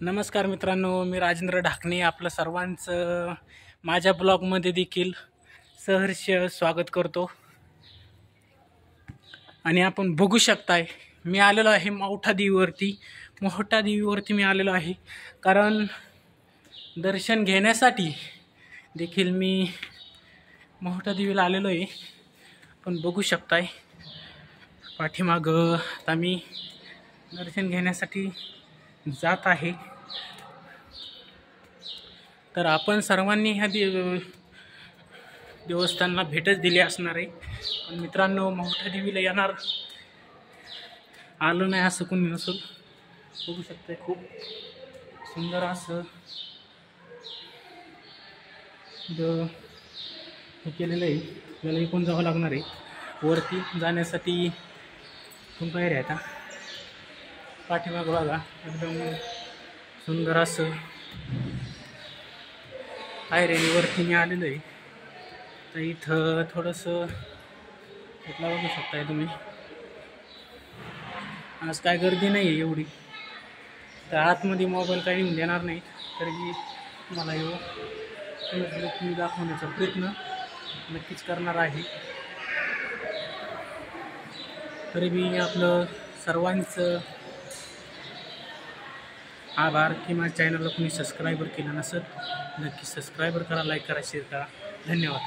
नमस्कार मित्रांनो, मी राजेंद्र ढाकणे आपलं सर्वांचं माझ्या ब्लॉगमध्ये देखील सहर्ष स्वागत करतो. आणि आपण बघू शकताय मी आलेलो आहे मोठा देवीवरती मी आलेलो आहे, कारण दर्शन घेण्यासाठी देखील मी मोठा देवीला आलेलो आहे. पण बघू शकताय पाठीमागं आता मी दर्शन घेण्यासाठी जात आहे. तर आपण सर्वांनी ह्या देवस्थानाला भेटच दिली असणार आहे. पण मित्रांनो, मोठ्या देवीला येणार आलं नाही असं कोणी नसेल. बघू शकताय खूप सुंदर असं हे केलेलं आहे. त्याला इकडून जावं लागणार आहे. वरती जाण्यासाठी खूप पायऱ्या आहेत. पाठीमागं बघा एकदम सुंदर असं पायऱ्यांवरती मी आलेलो आहे. तर इथं थोडंसं इथला बघू शकताय तुम्ही. आज काय गर्दी नाही आहे एवढी, तर आतमध्ये मोबाईल काही येऊन देणार नाही. तरी मला मी दाखवण्याचा प्रयत्न नक्कीच करणार आहे. तरी मी आपलं सर्वांचं आभार की माझ्या चॅनलला कोणी सबस्क्राईबर केलं नसेल, नक्की सबस्क्राईबर करा, लाईक करा, शेअर करा. धन्यवाद.